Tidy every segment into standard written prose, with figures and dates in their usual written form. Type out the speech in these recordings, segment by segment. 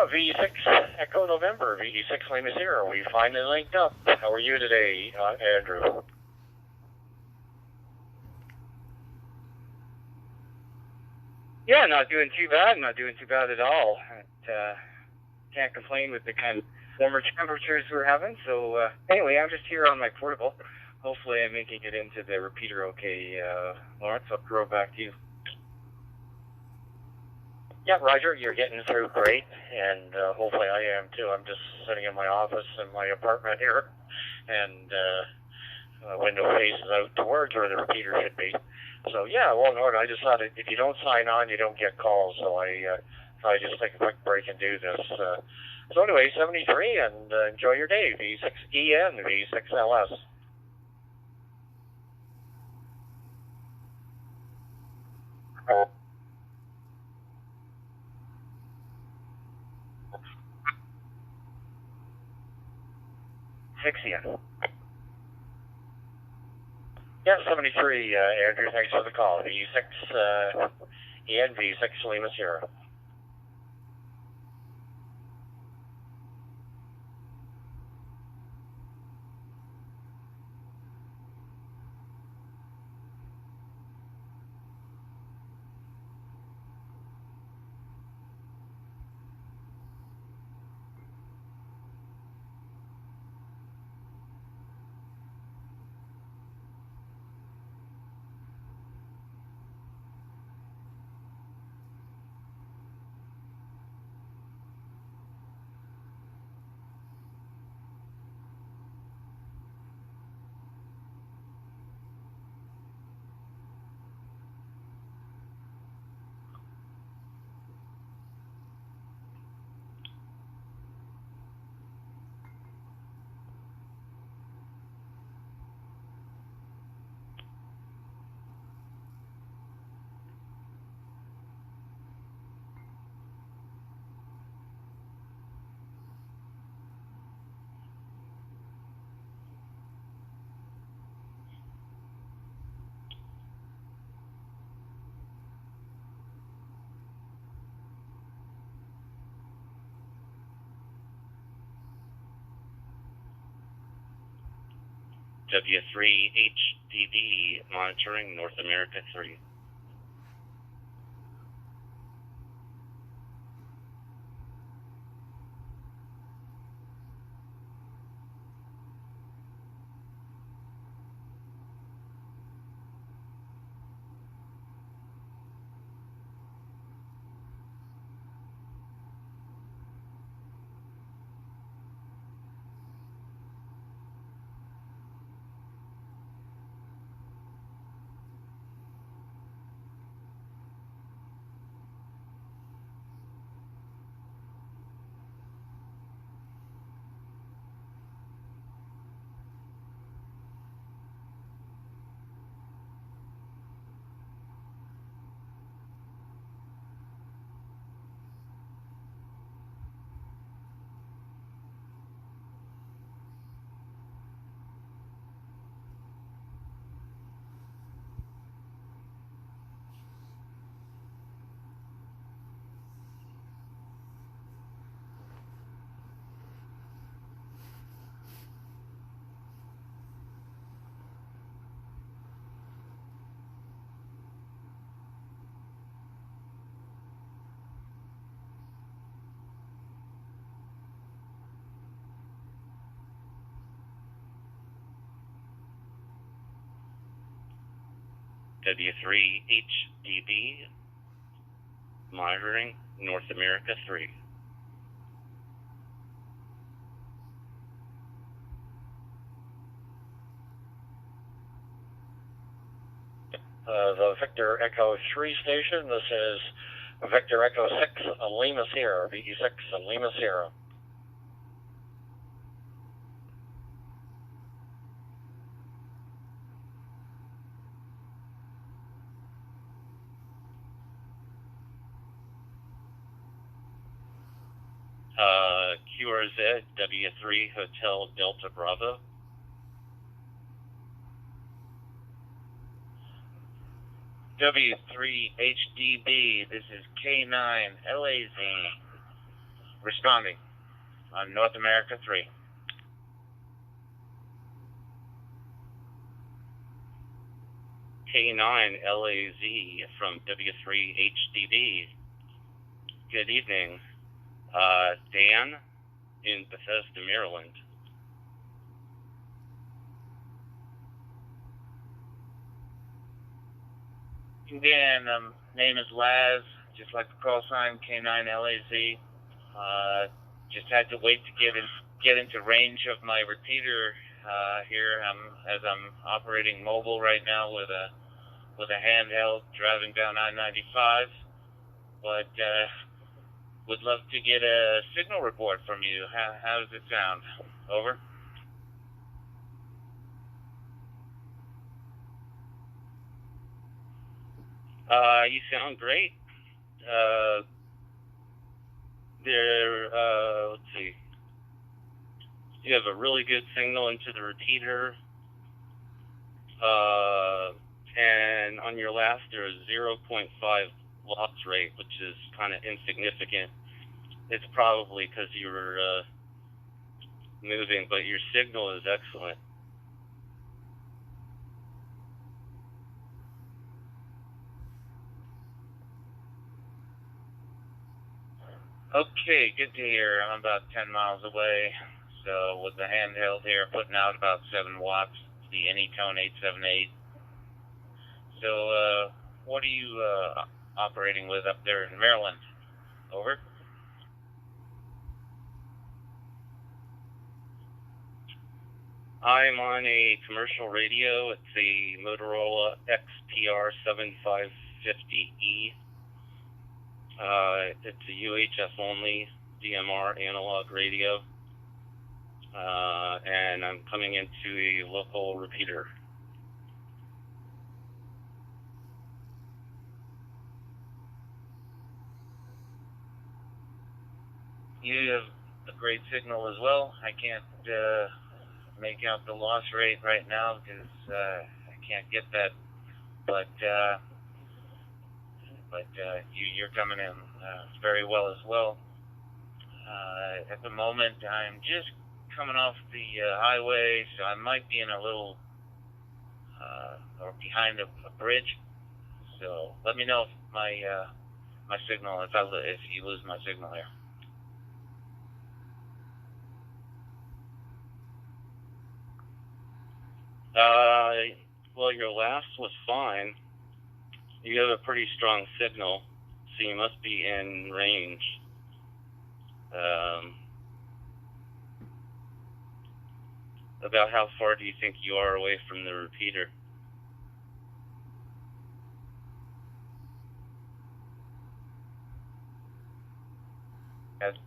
V6 Echo November, VE6 Lima Sierra. We finally linked up. How are you today, Andrew? Yeah, not doing too bad. Not doing too bad at all. Can't complain with the kind of warmer temperatures we're having. So anyway, I'm just here on my portable. Hopefully I'm making it into the repeater okay, Lawrence. I'll throw back to you. Yeah, Roger, you're getting through great, and hopefully I am too. I'm just sitting in my office in my apartment here, and the window faces out towards where the repeater should be. So yeah, well, Nord, I just thought if you don't sign on, you don't get calls. So I thought I'd just take a quick break and do this. So anyway, 73, and enjoy your day. V6EN, V6LS. EN. Yeah, 73, Andrew, thanks for the call. V6 EN, V6 Lima Sierra. W3HDB monitoring North America 3. W3HDB monitoring North America 3. The Victor Echo 3 station, this is Victor Echo 6 Lima Sierra, VE6 Lima Sierra. QRZ W3 Hotel Delta Bravo. W3HDB, this is K9 LAZ. responding on North America 3. K9 LAZ from W3HDB. Good evening. Dan in Bethesda, Maryland. Dan, name is Laz, just like the call sign K9LAZ. Just had to wait to get into range of my repeater here. As I'm operating mobile right now with a handheld driving down I-95, but would love to get a signal report from you. How does it sound? Over. You sound great. Let's see. You have a really good signal into the repeater. And on your last, there's 0.5 loss rate, which is kind of insignificant. It's probably because you were moving, but your signal is excellent. Okay, good to hear. I'm about 10 miles away, so with the handheld here, putting out about 7 watts, the Uniden 878. So, what are you operating with up there in Maryland? Over. I'm on a commercial radio. It's a Motorola XPR 7550E. It's a UHF only DMR analog radio. And I'm coming into a local repeater. You have a great signal as well. I can't make out the loss rate right now because I can't get that, but you're coming in very well as well. At the moment, I'm just coming off the highway, so I might be in a little or behind a bridge. So let me know if my signal, if you lose my signal here. Well, your last was fine. You have a pretty strong signal, so you must be in range. About how far do you think you are away from the repeater?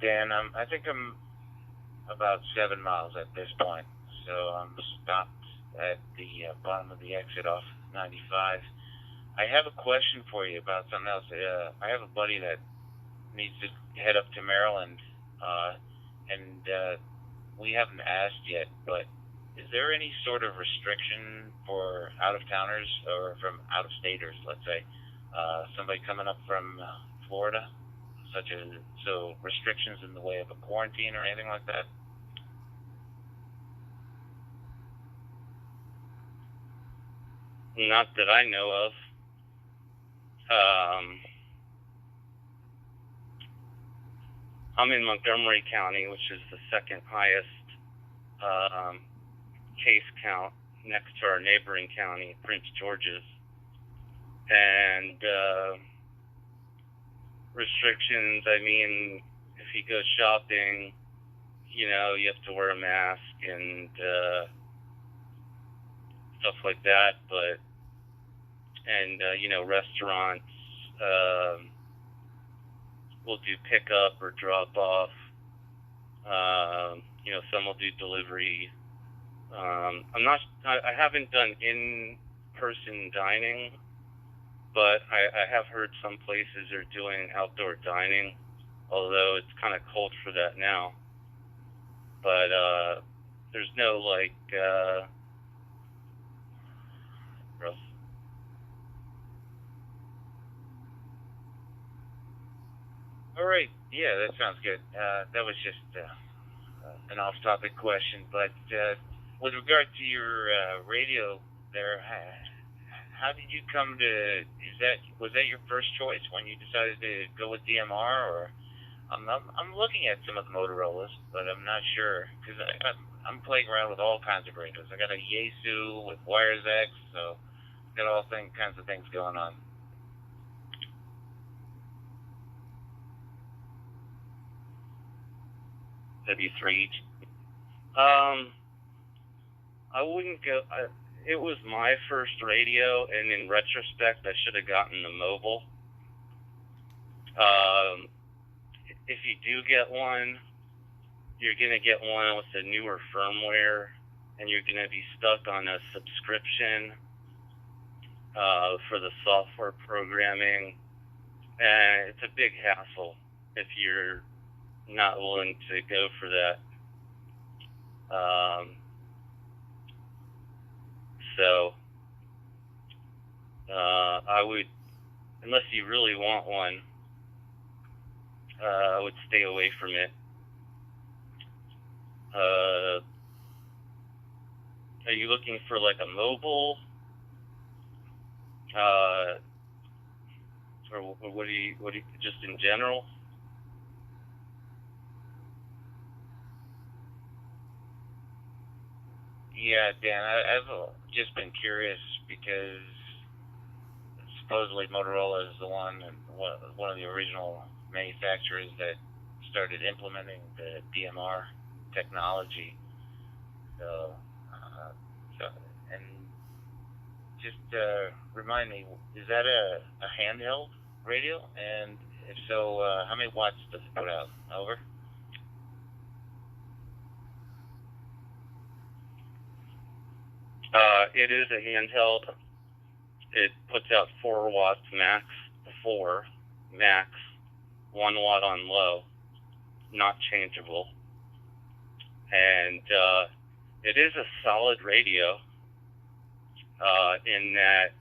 Dan, I think I'm about 7 miles at this point, so I'm stopped at the bottom of the exit off 95. I have a question for you about something else. I have a buddy that needs to head up to Maryland, and we haven't asked yet, but is there any sort of restriction for out-of-towners or from out-of-staters, let's say, somebody coming up from Florida, so restrictions in the way of a quarantine or anything like that? Not that I know of. I'm in Montgomery County, which is the second highest case count next to our neighboring county, Prince George's. And restrictions, I mean, if you go shopping, you have to wear a mask and stuff like that, restaurants will do pickup or drop off. Some will do delivery. I haven't done in-person dining, but I have heard some places are doing outdoor dining, although it's kind of cold for that now. But there's no All right. Yeah, that sounds good. That was just an off-topic question, but with regard to your radio there, how did you come to? Was that your first choice when you decided to go with DMR, or I'm looking at some of the Motorola's, but I'm not sure because I'm playing around with all kinds of radios. I got a Yaesu with Wires X, so got all kinds of things going on. VE3. I wouldn't go. It was my first radio, and in retrospect, I should have gotten the mobile. If you do get one, you're going to get one with the newer firmware, and you're going to be stuck on a subscription for the software programming, and it's a big hassle if you're not willing to go for that. So I would, unless you really want one, I would stay away from it. Are you looking for like a mobile? Or what do you, just in general? Yeah, Dan, I've just been curious because supposedly Motorola is the one of the original manufacturers that started implementing the DMR technology. So and just remind me, is that a handheld radio? And if so, how many watts does it put out? Over? It is a handheld. It puts out 4 watts max, 4 max, 1 watt on low, not changeable. And it is a solid radio in that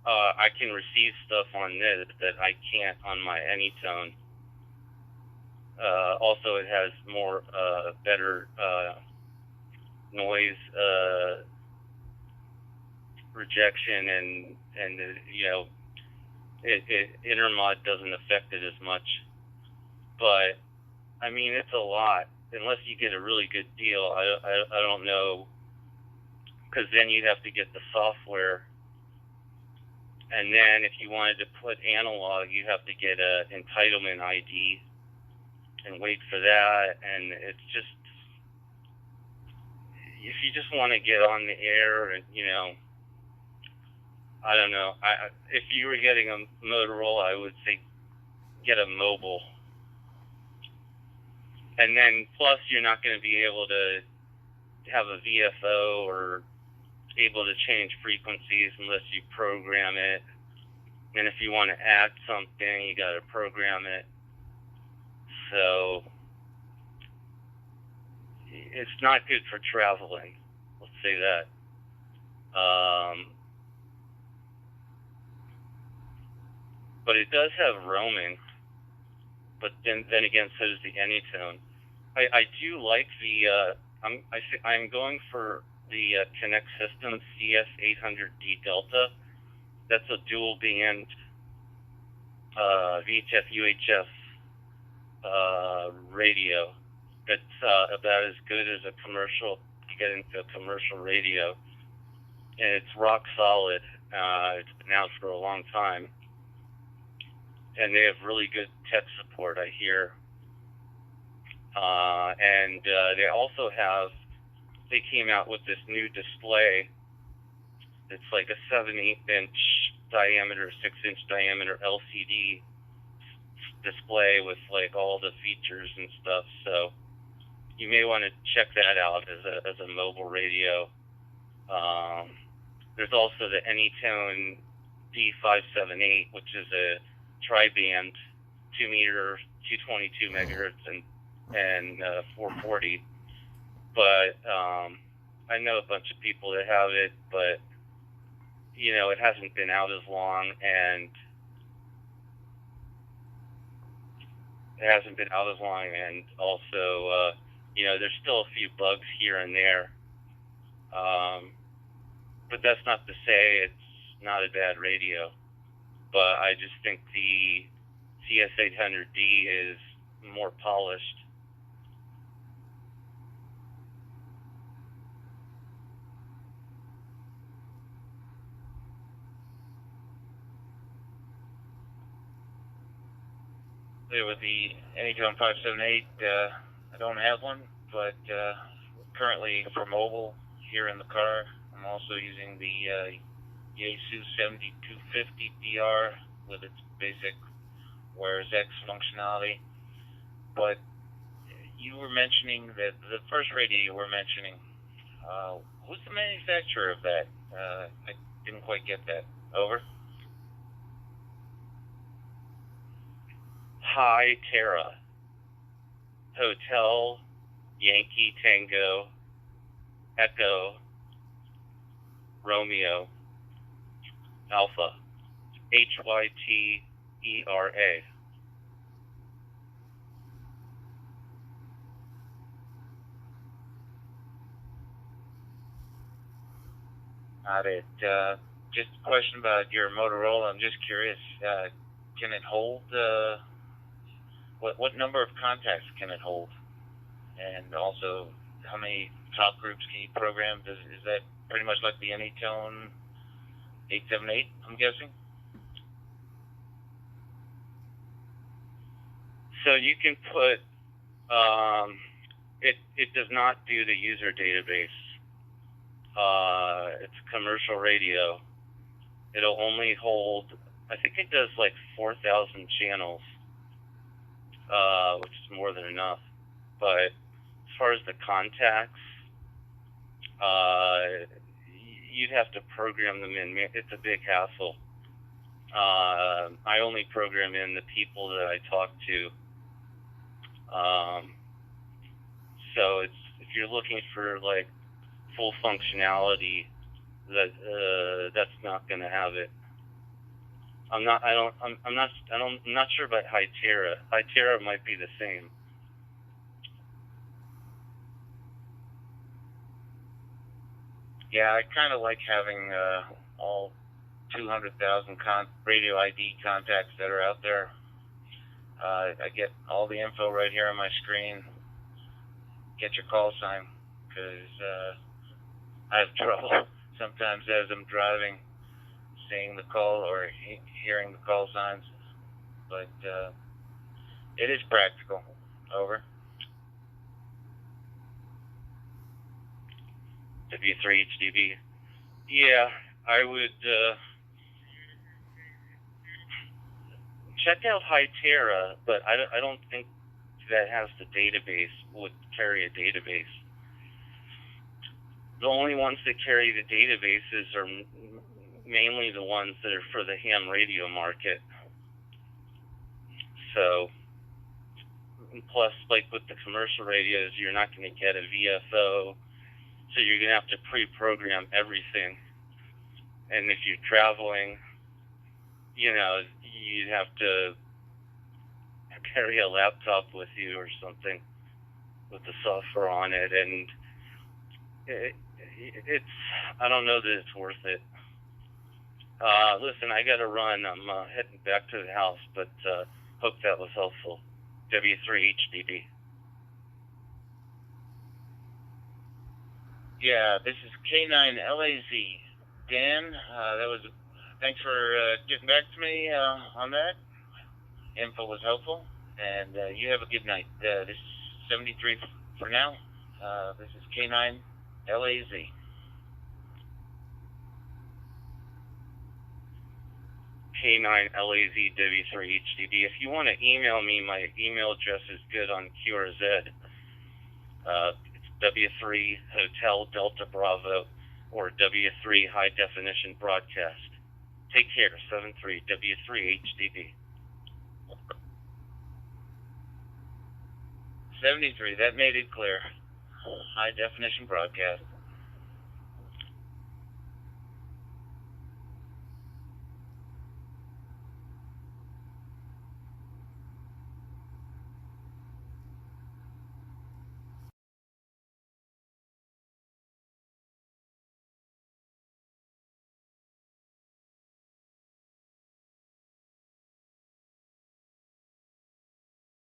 I can receive stuff on this that I can't on my Anytone. Also, it has more better noise rejection, and you know, intermod doesn't affect it as much. But I mean, it's a lot. Unless you get a really good deal, I don't know, because then you'd have to get the software, and then if you wanted to put analog, you have to get a entitlement ID and wait for that, and it's just, if you just want to get on the air, and you know, I don't know. If you were getting a Motorola, I would say get a mobile. And then plus you're not going to be able to have a VFO or able to change frequencies unless you program it. And if you want to add something, you got to program it. So it's not good for traveling. Let's say that. But it does have roaming. But then again, so does the Anytone. I do like the. I'm going for the Connect System CS800D Delta. That's a dual band VHF UHF radio. That's about as good as a commercial. You get into a commercial radio, and it's rock solid. It's been out for a long time. And they have really good tech support, I hear. And they also have, they came out with this new display. It's like a 7/8 inch diameter, 6-inch diameter LCD display with like all the features and stuff. So you may want to check that out as a mobile radio. There's also the Anytone D578, which is a tri-band, 2 meter, 222 megahertz, and 440. But I know a bunch of people that have it, but you know, it hasn't been out as long, and it hasn't been out as long, and also, there's still a few bugs here and there. But that's not to say it's not a bad radio. But I just think the CS800D is more polished. With the Anytone 578, I don't have one, but currently for mobile here in the car, I'm also using the Yaesu 7250DR with its basic Wears X functionality. But you were mentioning that the first radio you were mentioning, who's the manufacturer of that? I didn't quite get that. Over. High Terra. Hotel, Yankee, Tango, Echo, Romeo, Alpha. HYTERA. Got it. Just a question about your Motorola. I'm just curious. Can it hold? What number of contacts can it hold? And also, how many talk groups can you program? Is that pretty much like the Anytone 878? I'm guessing. So you can put. It does not do the user database. It's commercial radio. It'll only hold, I think it does like 4,000 channels, which is more than enough. But as far as the contacts, you'd have to program them in. It's a big hassle. I only program in the people that I talk to. So if you're looking for like full functionality, that's not going to have it. I'm not sure about Hytera. Hytera might be the same. Yeah, I kind of like having all 200,000 radio ID contacts that are out there. I get all the info right here on my screen. Get your call sign, because I have trouble sometimes as I'm driving, seeing the call or hearing the call signs. But it is practical. Over. W3HDB. Yeah, I would check out Hytera, but I don't think that has the database, would carry a database. The only ones that carry the databases are mainly the ones that are for the ham radio market. So, plus, like with the commercial radios, you're not going to get a VFO, so you're going to have to pre-program everything. And if you're traveling, you'd have to carry a laptop with you or something with the software on it, and I don't know that it's worth it. Listen, I gotta run. I'm heading back to the house, but hope that was helpful. W3HDB. Yeah, this is K9LAZ. Dan, thanks for getting back to me on that. Info was helpful, and you have a good night. This is 73 for now. This is K9LAZ. K9LAZ W3HDB. If you want to email me, my email address is good on QRZ. It's W3 Hotel Delta Bravo or W3 High Definition Broadcast. Take care. 73 W3HDB. 73, that made it clear. High definition broadcast.